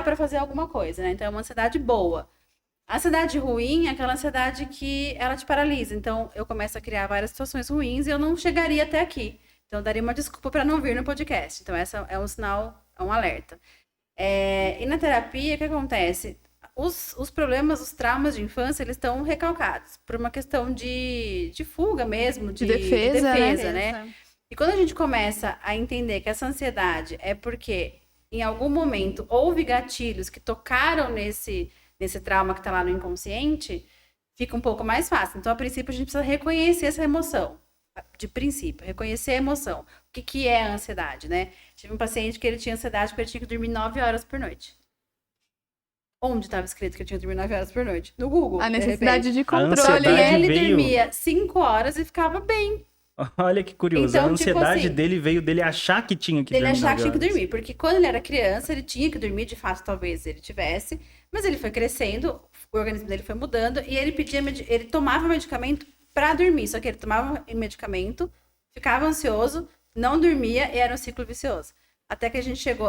para fazer alguma coisa, né? Então é uma ansiedade boa. A ansiedade ruim é aquela ansiedade que ela te paralisa. Então eu começo a criar várias situações ruins e eu não chegaria até aqui. Então eu daria uma desculpa para não vir no podcast. Então essa é um sinal, é um alerta. E na terapia, o que acontece? Os problemas, os traumas de infância, eles estão recalcados por uma questão de fuga mesmo, de defesa, né? E quando a gente começa a entender que essa ansiedade é porque em algum momento houve gatilhos que tocaram nesse trauma que está lá no inconsciente, fica um pouco mais fácil. Então, a princípio, a gente precisa reconhecer essa emoção. De princípio, reconhecer a emoção. O que é a ansiedade, né? Tive um paciente que ele tinha ansiedade porque ele tinha que dormir 9 horas por noite. Onde estava escrito que eu tinha que dormir 9 horas por noite? No Google. A necessidade de A controle. ansiedade E ele veio... dormia 5 horas e ficava bem. Olha que curioso. Então, a ansiedade tipo assim, dele veio dele achar que tinha que dormir. Ele achar que tinha 9 que horas. dormir. Porque quando ele era criança, ele tinha que dormir. De fato, talvez ele tivesse. Mas ele foi crescendo, o organismo dele foi mudando. E ele ele tomava medicamento para dormir. Só que ele tomava medicamento, ficava ansioso, não dormia e era um ciclo vicioso. Até que a gente chegou,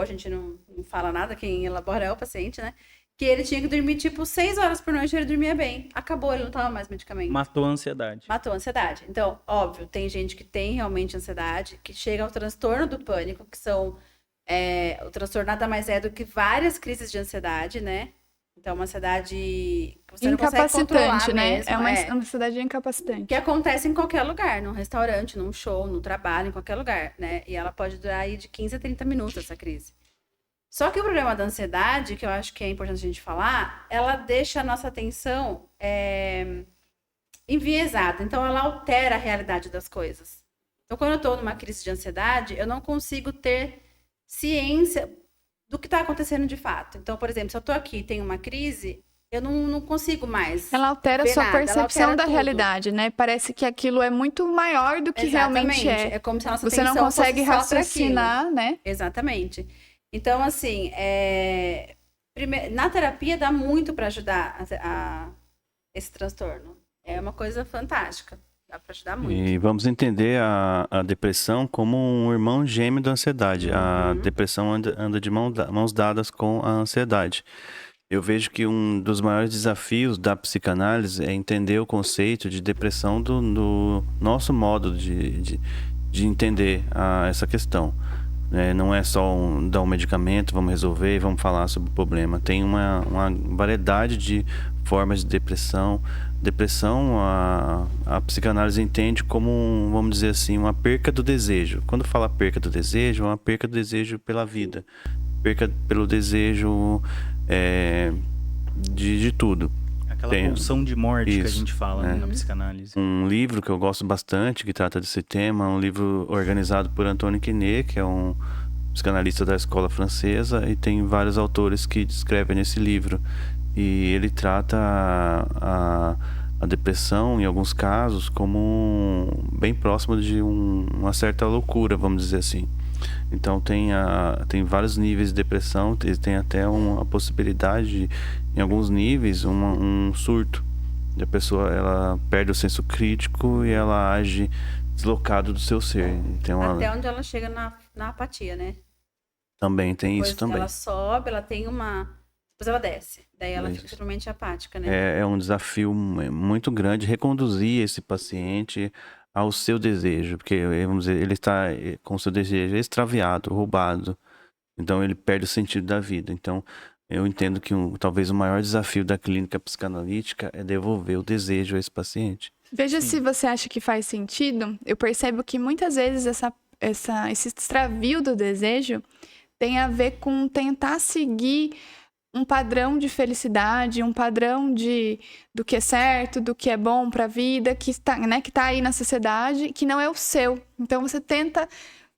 a gente não fala nada, quem elabora é o paciente, né? Que ele tinha que dormir, tipo, 6 horas por noite, ele dormia bem. Acabou, ele não toma mais medicamento. Matou a ansiedade. Matou a ansiedade. Então, óbvio, tem gente que tem realmente ansiedade, que chega ao transtorno do pânico, que são... o transtorno nada mais é do que várias crises de ansiedade, né? Então, uma ansiedade que você não consegue controlar né? mesmo. É uma ansiedade incapacitante. Que acontece em qualquer lugar, num restaurante, num show, no trabalho, em qualquer lugar, né? E ela pode durar aí de 15 a 30 minutos, essa crise. Só que o problema da ansiedade, que eu acho que é importante a gente falar, ela deixa a nossa atenção enviesada. Então, ela altera a realidade das coisas. Então, quando eu estou numa crise de ansiedade, eu não consigo ter ciência do que está acontecendo de fato. Então, por exemplo, se eu estou aqui e tenho uma crise, eu não consigo mais. Ela altera a sua percepção da tudo. realidade, né? Parece que aquilo é muito maior do que realmente é. É como se a nossa Você não atenção consegue fosse só pra raciocinar, aquilo. né? Exatamente. Então, assim, na terapia dá muito para ajudar esse transtorno. É uma coisa fantástica. Dá para ajudar muito. E vamos entender a depressão como um irmão gêmeo da ansiedade. A depressão anda de mãos dadas com a ansiedade. Eu vejo que um dos maiores desafios da psicanálise é entender o conceito de depressão do nosso modo de entender essa questão. Não é só dar um medicamento, vamos resolver e vamos falar sobre o problema. Tem uma variedade de formas de depressão. Depressão, a psicanálise entende como, vamos dizer assim, uma perca do desejo. Quando fala perca do desejo, é uma perca do desejo pela vida. Perca pelo desejo de tudo. Aquela pulsão de morte que a gente fala, né, na psicanálise. Um livro que eu gosto bastante, que trata desse tema, é um livro organizado por Antoine Quinet, que é um psicanalista da escola francesa, e tem vários autores que descrevem nesse livro. E ele trata a depressão, em alguns casos, como bem próximo de uma certa loucura, vamos dizer assim. Então tem vários níveis de depressão, tem até uma possibilidade, em alguns níveis, um surto. A pessoa ela perde o senso crítico e ela age deslocado do seu ser. Então, até onde ela chega na apatia, né? Também tem depois isso também. Ela sobe, ela tem depois ela desce. Daí ela fica totalmente apática, né? É um desafio muito grande reconduzir esse paciente ao seu desejo, porque, vamos dizer, ele está com o seu desejo extraviado, roubado, então ele perde o sentido da vida. Então, eu entendo que talvez o maior desafio da clínica psicanalítica é devolver o desejo a esse paciente. Veja se você acha que faz sentido. Eu percebo que muitas vezes esse extravio do desejo tem a ver com tentar seguir um padrão de felicidade, um padrão do que é certo, do que é bom para a vida, que tá aí na sociedade, que não é o seu. Então você tenta,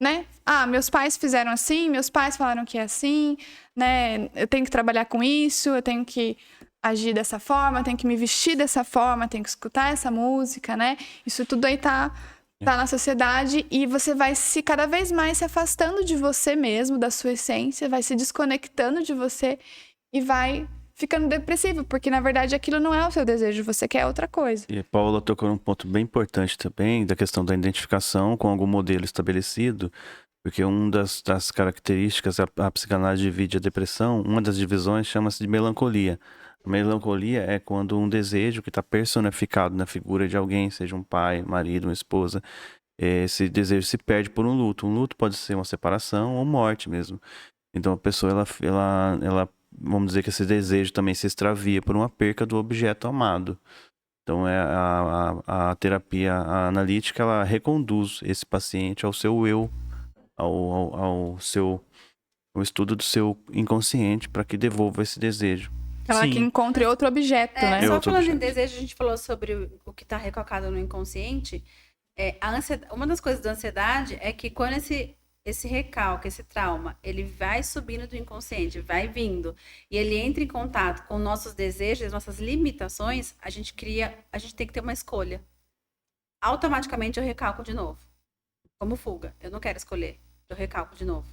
né? Meus pais fizeram assim, meus pais falaram que é assim, né? Eu tenho que trabalhar com isso, eu tenho que agir dessa forma, eu tenho que me vestir dessa forma, eu tenho que escutar essa música, né? Isso tudo aí tá na sociedade e você vai cada vez mais se afastando de você mesmo, da sua essência, vai se desconectando de você e vai ficando depressivo, porque na verdade aquilo não é o seu desejo, você quer outra coisa. E a Paula tocou num ponto bem importante também, da questão da identificação com algum modelo estabelecido. Porque uma das características, a psicanálise divide a depressão, uma das divisões chama-se de melancolia. A melancolia é quando um desejo que está personificado na figura de alguém, seja um pai, marido, uma esposa, esse desejo se perde por um luto. Um luto pode ser uma separação ou morte mesmo. Então a pessoa, ela vamos dizer que esse desejo também se extravia por uma perca do objeto amado. Então a terapia analítica, ela reconduz esse paciente ao seu eu, ao estudo do seu inconsciente para que devolva esse desejo. Ela que encontre outro objeto, né? Só falando em desejo, a gente falou sobre o que está recalcado no inconsciente. Uma das coisas da ansiedade é que quando esse recalque, esse trauma, ele vai subindo do inconsciente, vai vindo, e ele entra em contato com nossos desejos, nossas limitações, a gente tem que ter uma escolha. Automaticamente eu recalco de novo. Como fuga. Eu não quero escolher. Eu recalco de novo.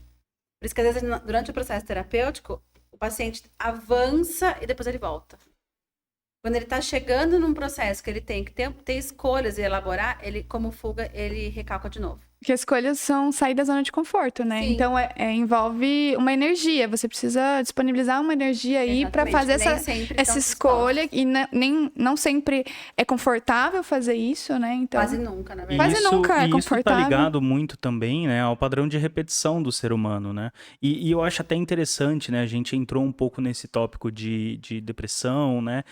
Por isso que às vezes, durante o processo terapêutico, o paciente avança e depois ele volta. Quando ele está chegando num processo que ele tem que ter escolhas e elaborar, ele, como fuga, ele recalca de novo. Porque escolhas são sair da zona de conforto, né? Sim. Então, envolve uma energia. Você precisa disponibilizar uma energia aí para fazer essa escolha. E não sempre é confortável fazer isso, né? Então, quase nunca, na verdade. Quase nunca é confortável. Isso tá ligado muito também, né, ao padrão de repetição do ser humano, né? E eu acho até interessante, né? A gente entrou um pouco nesse tópico de depressão, né?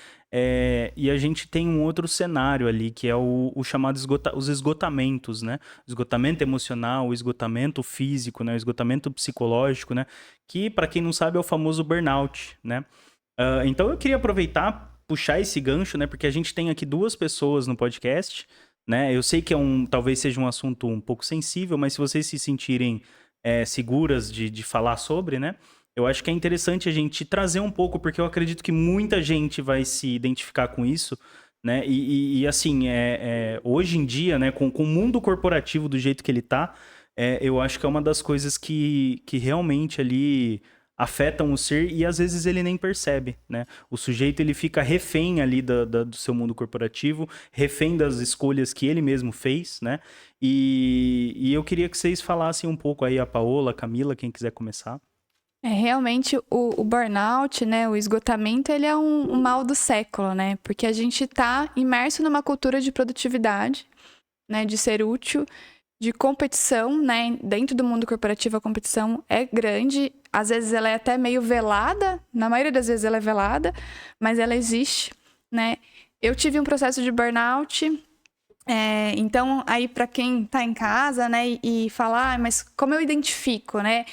E a gente tem um outro cenário ali, que é o chamado os esgotamentos, né? O esgotamento emocional, o esgotamento físico, né? O esgotamento psicológico, né? Que, para quem não sabe, é o famoso burnout, né? Então eu queria aproveitar, puxar esse gancho, né? Porque a gente tem aqui 2 pessoas no podcast, né? Eu sei que talvez seja um assunto um pouco sensível, mas se vocês se sentirem seguras de falar sobre, né? Eu acho que é interessante a gente trazer um pouco, porque eu acredito que muita gente vai se identificar com isso, né? E assim, hoje em dia, né, com o mundo corporativo do jeito que ele tá, eu acho que é uma das coisas que realmente ali afetam o ser e às vezes ele nem percebe, né? O sujeito, ele fica refém ali do seu mundo corporativo, refém das escolhas que ele mesmo fez, né? E eu queria que vocês falassem um pouco aí, a Paola, a Camila, quem quiser começar. Realmente o burnout, né, o esgotamento, ele é um mal do século, né? Porque a gente está imerso numa cultura de produtividade, né, de ser útil, de competição, né? Dentro do mundo corporativo a competição é grande, às vezes ela é até meio velada, na maioria das vezes ela é velada, mas ela existe, né? Eu tive um processo de burnout. Então, aí para quem está em casa, né, e falar, mas como eu identifico, né?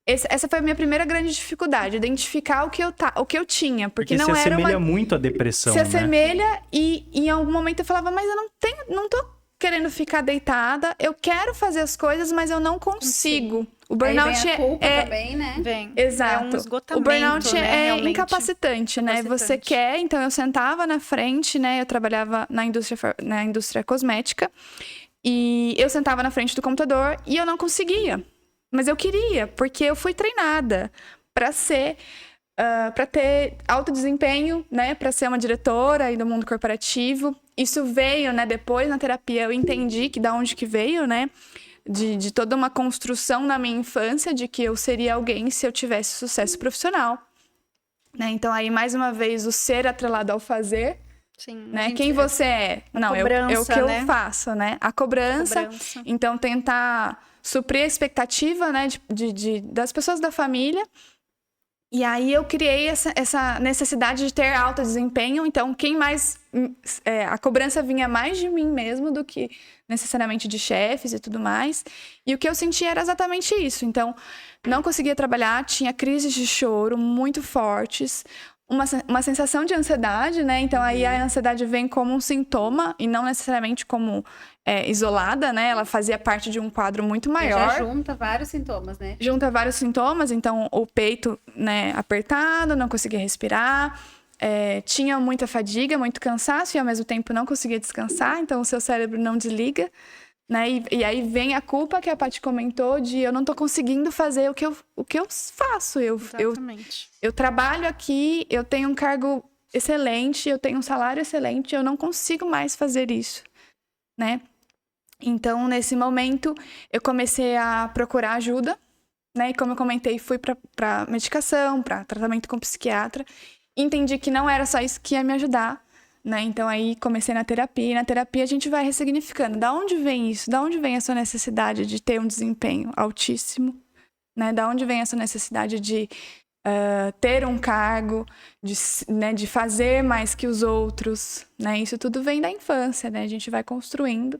Essa foi a minha primeira grande dificuldade, identificar o que eu tinha, porque não se era assemelha muito à depressão, se né? assemelha, e em algum momento eu falava, mas eu não tô querendo ficar deitada, eu quero fazer as coisas, mas eu não consigo. O burnout aí vem a culpa também, né? Vem. Exato. É um esgotamento, o burnout né, realmente. incapacitante, né? Você quer, então eu sentava na frente, né? Eu trabalhava na indústria cosmética, e eu sentava na frente do computador e eu não conseguia. Mas eu queria, porque eu fui treinada para ter alto desempenho, né? Para ser uma diretora aí do mundo corporativo. Isso veio, né? Depois na terapia eu entendi que da onde que veio, né? De toda uma construção na minha infância de que eu seria alguém se eu tivesse sucesso profissional, né? Então aí mais uma vez o ser atrelado ao fazer. Sim, né? Quem você é? Não, é o que né? eu faço, né? A cobrança. Então tentar suprir a expectativa, né, das pessoas da família. E aí eu criei essa necessidade de ter alto desempenho. Então, a cobrança vinha mais de mim mesmo do que necessariamente de chefes e tudo mais. E o que eu sentia era exatamente isso. Então, não conseguia trabalhar, tinha crises de choro muito fortes, uma sensação de ansiedade, né? Então, aí a ansiedade vem como um sintoma e não necessariamente como isolada, né? Ela fazia parte de um quadro muito maior. Já junta vários sintomas, né? Junta vários sintomas, então o peito, né, apertado, não conseguia respirar, tinha muita fadiga, muito cansaço e ao mesmo tempo não conseguia descansar, então o seu cérebro não desliga, né? E aí vem a culpa que a Paty comentou de eu não tô conseguindo fazer o que eu faço. Eu trabalho aqui, eu tenho um cargo excelente, eu tenho um salário excelente, eu não consigo mais fazer isso, né? Então, nesse momento, eu comecei a procurar ajuda, né? E como eu comentei, fui para medicação, para tratamento com psiquiatra. Entendi que não era só isso que ia me ajudar, né? Então, aí comecei na terapia. E na terapia a gente vai ressignificando. Da onde vem isso? Da onde vem a sua necessidade de ter um desempenho altíssimo? Né? Da onde vem essa necessidade de ter um cargo, de fazer mais que os outros, né? Isso tudo vem da infância, né? A gente vai construindo.